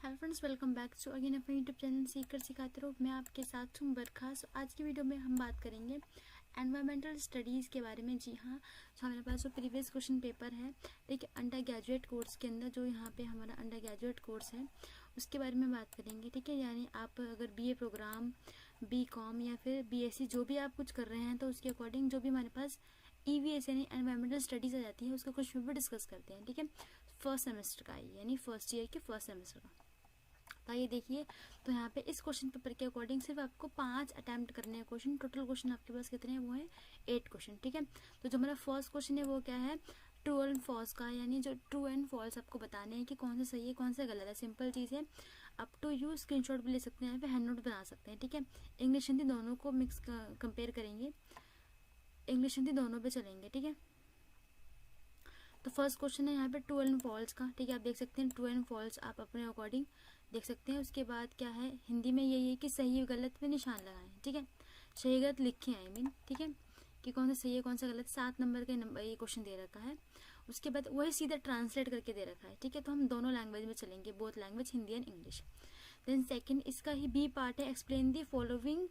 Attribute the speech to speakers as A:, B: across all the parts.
A: Hello friends, welcome back to again अपने YouTube channel seeker सिखाते रहो। मैं आपके साथ हूँ बरखा। आज की वीडियो में हम बात करेंगे एनवायरमेंटल स्टडीज़ के बारे में। जी हाँ, जो हमारे पास जो प्रीवियस क्वेश्चन पेपर है, देखिए अंडर ग्रेजुएट कोर्स के अंदर जो यहाँ पे हमारा अंडर ग्रेजुएट कोर्स है उसके बारे में बात करेंगे। ठीक है, यानी आप अगर बीए प्रोग्राम, बीकॉम या फिर बीएससी जो भी आप कुछ कर रहे हैं तो उसके अकॉर्डिंग जो भी हमारे पास ईवीएस यानी एनवायरमेंटल स्टडीज़ आ जाती है उसका कुछ भी डिस्कस करते हैं। ठीक है, फर्स्ट सेमेस्टर का यानी फर्स्ट ईयर के फर्स्ट सेमेस्टर का। तो ये देखिए, तो यहाँ पे इस क्वेश्चन पेपर के अकॉर्डिंग सिर्फ आपको 5 अटैम्प्ट करने हैं क्वेश्चन। टोटल क्वेश्चन आपके पास कितने हैं? वो है 8 क्वेश्चन। ठीक है, तो जो हमारा फर्स्ट क्वेश्चन है वो क्या है? ट्रू एंड फॉल्स का, यानी जो ट्रू एंड फॉल्स आपको बताने हैं कि कौन सा सही है कौन सा गलत है। सिंपल चीज़ है, अप टू यू स्क्रीनशॉट भी ले सकते हैं, फिर हैंड नोट बना सकते हैं। ठीक है, इंग्लिश हिंदी दोनों को मिक्स कंपेयर करेंगे, इंग्लिश हिंदी दोनों पे चलेंगे। ठीक है, तो फर्स्ट क्वेश्चन है यहाँ पे ट्रू एंड फॉल्स का। ठीक है, आप देख सकते हैं ट्रू एंड फॉल्स आप अपने अकॉर्डिंग देख सकते हैं। उसके बाद क्या है, हिंदी में यही है कि सही गलत पे निशान लगाएं। ठीक है, सही गलत लिखे आई मीन। ठीक है, कि कौन सा सही है कौन सा गलत। 7 नंबर का नंबर ये क्वेश्चन दे रखा है। उसके बाद वही सीधा ट्रांसलेट करके दे रखा है। ठीक है, तो हम दोनों लैंग्वेज में चलेंगे, both language Hindi and English. Then second, इसका ही बी पार्ट है, explain the following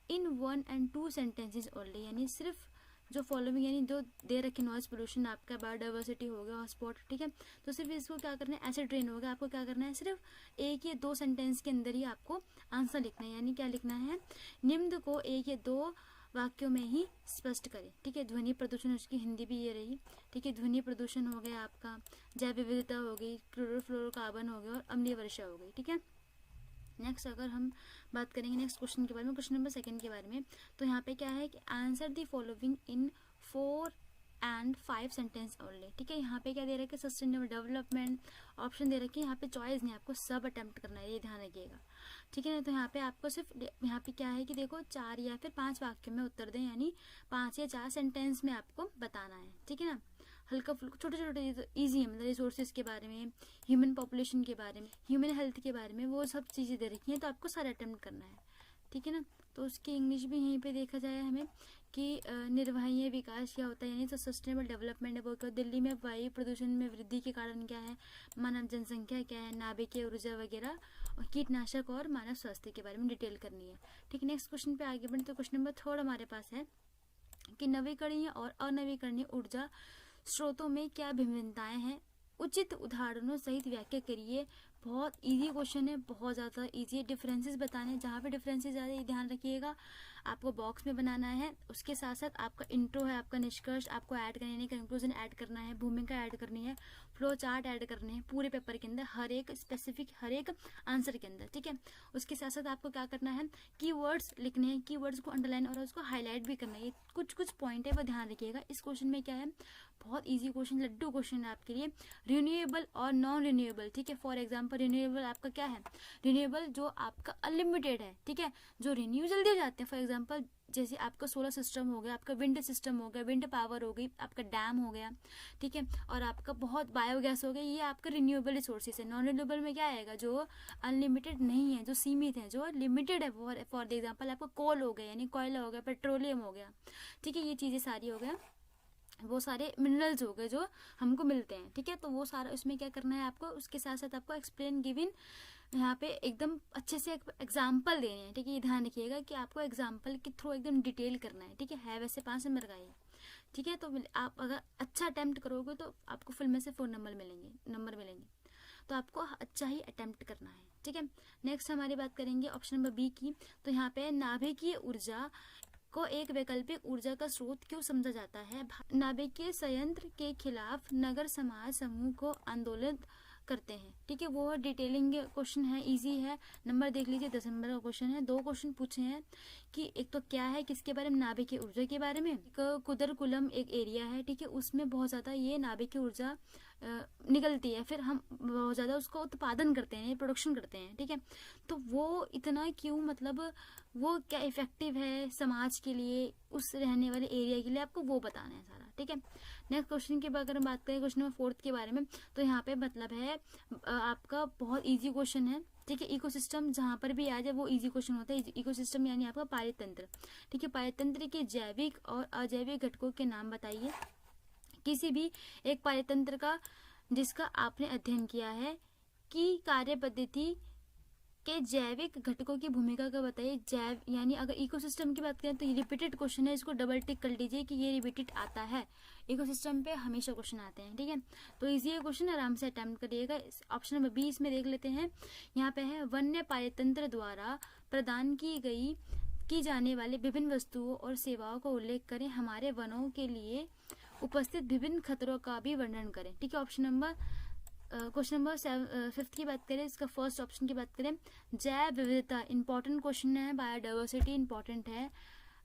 A: in 1 and 2 sentences only, यानी सिर्फ जो फॉलोइंग यानी जो दे रखे नॉइज पोल्यूशन, आपका बायोडाइवर्सिटी हो गया, हॉटस्पॉट। ठीक है, तो सिर्फ इसको क्या करना है, एसिड रेन हो गया, आपको क्या करना है, सिर्फ 1 या 2 सेंटेंस के अंदर ही आपको आंसर लिखना है। यानी क्या लिखना है, निम्न को 1 या 2 वाक्यों में ही स्पष्ट करें। ठीक है, ध्वनि प्रदूषण, उसकी हिंदी भी ये रही। ठीक है, ध्वनि प्रदूषण हो गया आपका, जैव विविधता हो गई, क्लोरोफ्लोरोकार्बन हो गया और अम्लीय वर्षा हो गई। ठीक है, नेक्स्ट अगर हम बात करेंगे नेक्स्ट क्वेश्चन के बारे में, क्वेश्चन नंबर 2 के बारे में, तो यहाँ पे क्या है कि answer the following in 4 and 5 sentence only. ठीक है, यहाँ पे क्या दे रखा है, सस्टेनेबल डेवलपमेंट ऑप्शन दे रखी है। यहाँ पे चॉइस नहीं, आपको सब अटेम्प्ट करना है, ये ध्यान रखिएगा। ठीक है ना, तो यहाँ पे आपको सिर्फ यहाँ पे क्या है कि देखो 4 या फिर 5 वाक्य में उत्तर दें, यानी 5 या 4 सेंटेंस में आपको बताना है। ठीक है ना, हल्का फुल्का छोटे छोटे ईजी है, मतलब रिसोर्सेज के बारे में, ह्यूमन पॉपुलेशन के बारे में, ह्यूमन हेल्थ के बारे में, वो सब चीज़ें दे रखी हैं, तो आपको सारे अटेम्प्ट करना है। ठीक है ना, तो उसकी इंग्लिश भी यहीं पे देखा जाए हमें कि निर्वाह्य विकास क्या होता है, यानी तो सस्टेनेबल डेवलपमेंट है वो क्या। दिल्ली में वायु प्रदूषण में वृद्धि के कारण क्या है, मानव जनसंख्या क्या है, नाभिकीय ऊर्जा वगैरह, और कीटनाशक और मानव स्वास्थ्य के बारे में डिटेल करनी है। ठीक है, नेक्स्ट क्वेश्चन पे आगे बढ़े, तो क्वेश्चन नंबर 3 हमारे पास है कि नवीकरणीय और अनवीकरणीय ऊर्जा स्रोतों में क्या भिन्नताएं हैं, उचित उदाहरणों सहित व्याख्या करिए। बहुत इजी क्वेश्चन है, बहुत ज़्यादा इजी है। डिफरेंसेस बताने, जहाँ पे डिफरेंसेस ज़्यादा ये ध्यान रखिएगा, आपको बॉक्स में बनाना है। उसके साथ साथ आपका इंट्रो है, आपका निष्कर्ष आपको ऐड करना है, कंक्लूजन ऐड करना है, भूमिका ऐड करनी है, फ्लो चार्ट ऐड करने हैं पूरे पेपर के अंदर, हर एक स्पेसिफिक हर एक आंसर के अंदर। ठीक है, उसके साथ साथ आपको क्या करना है, कीवर्ड्स लिखने हैं, कीवर्ड्स को अंडरलाइन और उसको हाईलाइट भी करना है। ये कुछ पॉइंट है वो ध्यान रखिएगा। इस क्वेश्चन में क्या है, बहुत इजी क्वेश्चन, लड्डू क्वेश्चन है आपके लिए। रिन्यूएबल और नॉन रिन्यूएबल। ठीक है, फॉर एग्जांपल रिन्यूएबल आपका क्या है, रिन्यूएबल जो आपका अनलिमिटेड है। ठीक है, जो रिन्यू जल्दी हो जाते हैं, फॉर एग्जांपल जैसे आपका सोलर सिस्टम हो गया, आपका विंड सिस्टम हो गया, विंड पावर हो गई, आपका डैम हो गया। ठीक है, और आपका बहुत बायोगैस हो गया, ये आपका रिन्यूएबल रिसोर्सेज है। नॉन रिन्यूएबल में क्या आएगा, जो अनलिमिटेड नहीं है, जो सीमित है, जो लिमिटेड है। फॉर एग्जाम्पल आपका कोल हो गया, यानी कोयला हो गया, पेट्रोलियम हो गया। ठीक है, ये चीज़ें सारी हो गया, वो सारे मिनरल्स हो गए जो हमको मिलते हैं। ठीक है, तो वो सारा उसमें क्या करना है आपको, उसके साथ साथ आपको एक्सप्लेन गिवन यहाँ पे एकदम अच्छे से एग्जाम्पल देने हैं। ठीक है, ये ध्यान रखिएगा कि आपको एग्जाम्पल के थ्रू एकदम डिटेल करना है। ठीक है वैसे 5 नंबर का ये। ठीक है, तो आप अगर अच्छा अटेम्प्ट करोगे तो आपको फुल में से 4 नंबर मिलेंगे, तो आपको अच्छा ही अटेम्प्ट करना है। ठीक है, नेक्स्ट हमारी बात करेंगे ऑप्शन नंबर बी की। तो यहाँ पे नाभिकीय ऊर्जा को एक वैकल्पिक ऊर्जा का स्रोत क्यों समझा जाता है। नाभिकीय संयंत्र के खिलाफ नगर समाज समूह को आंदोलित करते हैं। ठीक है, वो डिटेलिंग क्वेश्चन है, इजी है। नंबर देख लीजिए, 10 नंबर का क्वेश्चन है। 2 क्वेश्चन पूछे हैं कि एक तो क्या है, किसके बारे में, नाभिकीय ऊर्जा के बारे में। एक कुदरकुलम एक एरिया है, ठीक है, उसमें बहुत ज्यादा ये नाभिकीय ऊर्जा निकलती है, फिर हम बहुत ज़्यादा उसको उत्पादन करते हैं, प्रोडक्शन करते हैं। ठीक है, तो वो इतना क्यों, मतलब वो क्या इफेक्टिव है समाज के लिए, उस रहने वाले एरिया के लिए, आपको वो बताना है सारा। ठीक है, नेक्स्ट क्वेश्चन की अगर हम बात करें क्वेश्चन नंबर 4 के बारे में, तो यहाँ पे मतलब है आपका बहुत इजी क्वेश्चन है। ठीक है, इकोसिस्टम जहाँ पर भी आ जाए वो इजी क्वेश्चन होता है। इकोसिस्टम यानी आपका पारितंत्र। ठीक है, पारितंत्र के जैविक और अजैविक घटकों के नाम बताइए। किसी भी एक पारितंत्र का जिसका आपने अध्ययन किया है, की कार्य पद्धति के जैविक घटकों की भूमिका का बताइए। जैव यानी अगर इकोसिस्टम की बात करें तो ये रिपीटेड क्वेश्चन है, इसको डबल टिक कर लीजिए कि ये रिपीटेड आता है। इकोसिस्टम पे हमेशा क्वेश्चन आते हैं, ठीक है। तो इजी है क्वेश्चन, आराम से अटेम्प्ट करिएगा। ऑप्शन नंबर बी इसमें देख लेते हैं। यहाँ पे है वन्य पारितंत्र द्वारा प्रदान की जाने वाली विभिन्न वस्तुओं और सेवाओं का उल्लेख करें। हमारे वनों के लिए उपस्थित विभिन्न खतरों का भी वर्णन करें, ठीक है। ऑप्शन नंबर क्वेश्चन नंबर 5 की बात करें, इसका फर्स्ट ऑप्शन की बात करें, जैव विविधता इंपॉर्टेंट क्वेश्चन है। बायोडाइवर्सिटी इंपॉर्टेंट है,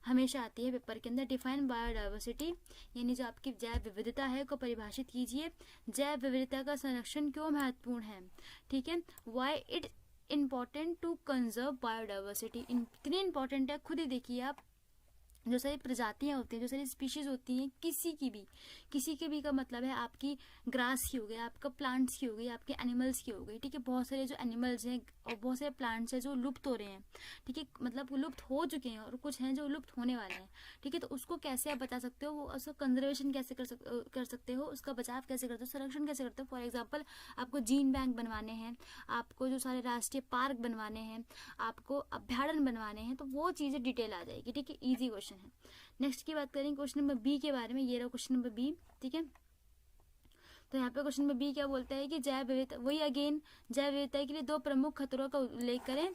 A: हमेशा आती है पेपर के अंदर। डिफाइन बायोडाइवर्सिटी यानी जो आपकी जैव विविधता है को परिभाषित कीजिए। जैव विविधता का संरक्षण क्यों महत्वपूर्ण है, ठीक है। Why it important to conserve biodiversity, इतनी इंपॉर्टेंट है, खुद ही देखिए आप। जो सारी प्रजातियां होती हैं, जो सारी स्पीशीज होती हैं, किसी की भी का मतलब है आपकी ग्रास की हो गई, आपका प्लांट्स की हो गई, आपके एनिमल्स की हो गई, ठीक है। बहुत सारे जो एनिमल्स हैं और बहुत सारे प्लांट्स हैं जो लुप्त हो रहे हैं, ठीक है, मतलब लुप्त हो चुके हैं और कुछ हैं जो लुप्त होने वाले हैं, ठीक है। तो उसको कैसे आप बचा सकते हो, वो उसका कंजर्वेशन कैसे कर सकते हो, उसका बचाव कैसे करते हो, संरक्षण कैसे करते हो। फॉर एग्जाम्पल आपको जीन बैंक बनवाने हैं, आपको जो सारे राष्ट्रीय पार्क बनवाने हैं, आपको अभ्यारण्य बनवाने हैं, तो वो चीज़ें डिटेल आ जाएगी, ठीक है। ईजी क्वेश्चन है। नेक्स्ट की बात करें क्वेश्चन नंबर बी के बारे में, ये रहा क्वेश्चन नंबर बी, ठीक है। तो यहाँ पे क्वेश्चन नंबर बी क्या बोलता है कि जैव विविधता, वही अगेन जैव विविधता के लिए 2 प्रमुख खतरों का उल्लेख करें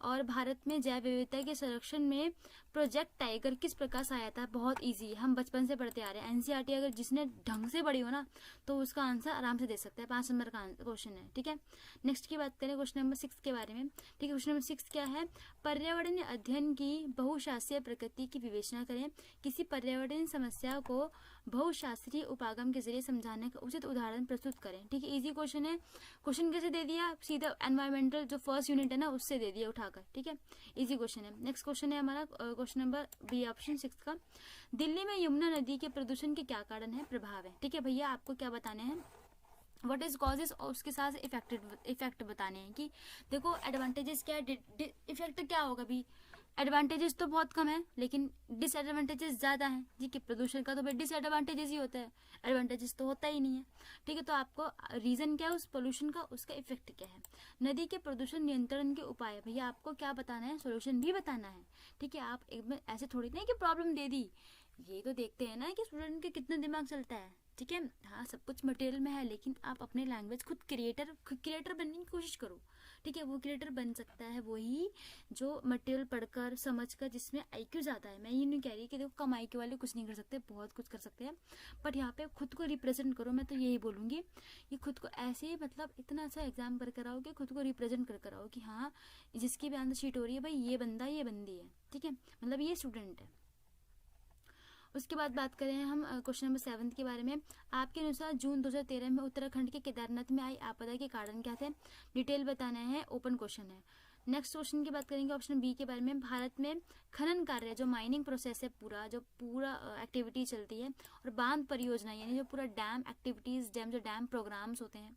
A: और भारत में जैव विविधता के संरक्षण में प्रोजेक्ट टाइगर किस प्रकार सहायता है। बहुत इजी है, हम बचपन से पढ़ते आ रहे हैं। एनसीईआरटी अगर जिसने ढंग से पढ़ी हो ना तो उसका आंसर आराम से दे सकता है। 5 नंबर का क्वेश्चन है, ठीक है। नेक्स्ट की बात करें क्वेश्चन नंबर 6 के बारे में, ठीक है। क्वेश्चन नंबर 6 क्या है, पर्यावरणीय अध्ययन की बहुशास्त्रीय प्रकृति की विवेचना करें। किसी पर्यावरणीय समस्या को बहुशास्त्रीय उपागम के जरिए समझाने का उचित उदाहरण प्रस्तुत करें, ठीक है। इजी क्वेश्चन है। क्वेश्चन कैसे दे दिया, सीधा एनवायरमेंटल जो फर्स्ट यूनिट है ना उससे दे दिया उठाकर, ठीक है। इजी क्वेश्चन है। नेक्स्ट क्वेश्चन है हमारा क्वेश्चन नंबर बी ऑप्शन 6 का, दिल्ली में यमुना नदी के प्रदूषण के क्या कारण है, प्रभाव है, ठीक है। भैया आपको क्या बताने हैं, व्हाट इज कॉजेज और उसके साथ इफेक्ट बताने हैं कि देखो एडवांटेजेस क्या है, इफेक्ट क्या होगा भी। एडवांटेजेस तो बहुत कम है लेकिन डिसएडवांटेजेस ज़्यादा हैं जी, कि प्रदूषण का तो भाई डिसएडवांटेजेस ही होता है, एडवांटेजेस तो होता ही नहीं है, ठीक है। तो आपको रीज़न क्या है उस पोल्यूशन का, उसका इफेक्ट क्या है। नदी के प्रदूषण नियंत्रण के उपाय, भैया आपको क्या बताना है, सोल्यूशन भी बताना है, ठीक है। आप एकदम ऐसे थोड़ी नहीं कि प्रॉब्लम दे दी, ये तो देखते हैं ना कि स्टूडेंट के कितना दिमाग चलता है, ठीक है। हाँ सब कुछ मटेरियल में है लेकिन आप अपने लैंग्वेज खुद क्रिएटर बनने की कोशिश करो, ठीक है। वो क्रिएटर बन सकता है वही जो मटेरियल पढ़कर समझकर जिसमें आईक्यू ज़्यादा है। मैं ये नहीं कह रही कि देखो कम आईक्यू वाले कुछ नहीं कर सकते, बहुत कुछ कर सकते हैं, बट यहाँ पे खुद को रिप्रेजेंट करो। मैं तो यही बोलूँगी कि खुद को ऐसे ही मतलब इतना अच्छा एग्जाम कर कर आओ कि खुद को रिप्रेजेंट कर कर आओ कि हाँ जिसकी भी आंसर शीट हो रही है भाई ये बंदा ये बंदी है, ठीक है, मतलब ये स्टूडेंट है। उसके बाद बात करें हम क्वेश्चन नंबर 7 के बारे में, आपके अनुसार जून 2013 में उत्तराखंड के केदारनाथ में आई आपदा के कारण क्या थे, डिटेल बताना है, ओपन क्वेश्चन है। नेक्स्ट क्वेश्चन की बात करेंगे ऑप्शन बी के बारे में, भारत में खनन कार्य जो माइनिंग प्रोसेस है पूरा एक्टिविटी चलती है और बांध परियोजना यानी जो पूरा डैम एक्टिविटीज जो डैम प्रोग्राम्स होते हैं,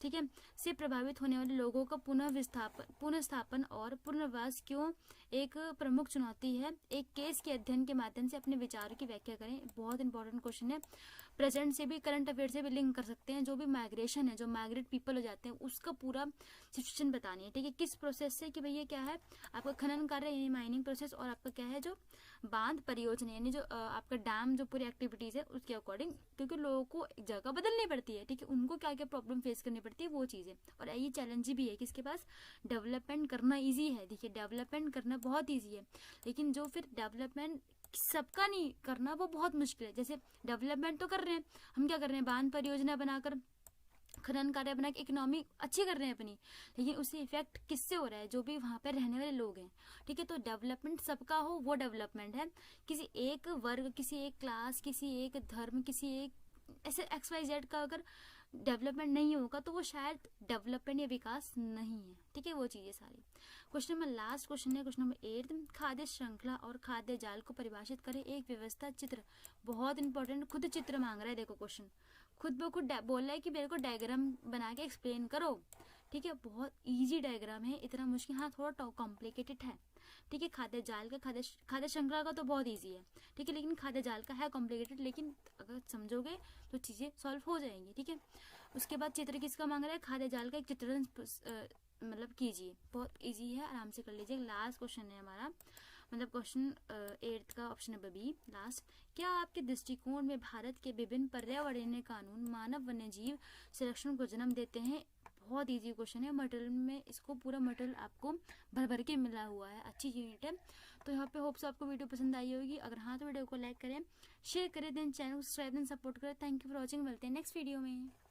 A: ठीक है, से प्रभावित होने वाले लोगों का पुनर्स्थापन और पुनर्वास क्यों एक प्रमुख चुनौती है। एक केस के अध्ययन के माध्यम से अपने विचारों की व्याख्या करें। बहुत इंपॉर्टेंट क्वेश्चन है, प्रेजेंट से भी करंट अफेयर से भी लिंक कर सकते हैं। जो भी माइग्रेशन है, जो माइग्रेट पीपल हो जाते हैं उसका पूरा सिचुएशन बतानी है, ठीक है। किस प्रोसेस से कि भैया क्या है आपका खनन कार्य यानी माइनिंग प्रोसेस और आपका क्या है जो बांध परियोजना यानी जो आपका डैम जो पूरी एक्टिविटीज है उसके अकॉर्डिंग, क्योंकि लोगों को जगह बदलनी पड़ती है, ठीक है, उनको क्या क्या प्रॉब्लम फेस करनी पड़ती है वो चीज़ें। और ये चैलेंज भी है कि इसके पास डेवलपमेंट करना ईजी है, देखिए डेवलपमेंट करना बहुत ईजी है लेकिन जो फिर डेवलपमेंट सबका नहीं करना वो बहुत मुश्किल है। जैसे डेवलपमेंट तो कर रहे हैं हम, क्या कर रहे हैं बांध परियोजना बनाकर खनन कार्य बना के इकोनॉमी अच्छी कर रहे हैं अपनी, लेकिन उससे इफेक्ट किससे हो रहा है, जो भी वहाँ पे रहने वाले लोग हैं, ठीक है। तो डेवलपमेंट सबका हो वो डेवलपमेंट है, किसी एक वर्ग, किसी एक क्लास, किसी एक धर्म, किसी एक ऐसे XYZ का अगर डेवलपमेंट नहीं होगा तो वो शायद डेवलपमेंट या विकास नहीं है, ठीक है, वो चीज़ें सारी। क्वेश्चन नंबर लास्ट क्वेश्चन है क्वेश्चन नंबर 8, खाद्य श्रृंखला और खाद्य जाल को परिभाषित करें। एक व्यवस्था चित्र, बहुत इंपॉर्टेंट, खुद चित्र मांग रहा है, देखो क्वेश्चन खुद ब खुद बोल रहा है कि मेरे को डायग्राम बना के एक्सप्लेन करो, ठीक है। बहुत इजी डायग्राम है, इतना मुश्किल हाँ थोड़ा कॉम्प्लिकेटेड है, ठीक है। खाद्य जाल का खाद्य श्रृंखला का तो बहुत इजी है, ठीक है, लेकिन खाद्य जाल का है कॉम्प्लिकेटेड, लेकिन अगर समझोगे तो चीज़ें सॉल्व हो जाएंगी, ठीक है। उसके बाद चित्र किसका मांग रहा है, खाद्य जाल का एक चित्रण मतलब कीजिए। बहुत इजी है, आराम से कर लीजिए। लास्ट क्वेश्चन है हमारा, मतलब क्वेश्चन 8 का ऑप्शन नंबर बी लास्ट। क्या आपके दृष्टिकोण में भारत के विभिन्न पर्यावरणीय कानून मानव वन्य जीव संरक्षण को जन्म देते हैं? बहुत इजी क्वेश्चन है, मटेरियल में इसको पूरा मटेरियल आपको भर भर के मिला हुआ है, अच्छी यूनिट है। तो यहाँ पे होप्स आपको वीडियो पसंद आई होगी। अगर हाँ तो वीडियो को लाइक करें, शेयर करें, देन चैनल को सब्सक्राइब, देन सपोर्ट करें। थैंक यू फॉर वॉचिंग, मिलते हैं नेक्स्ट वीडियो में।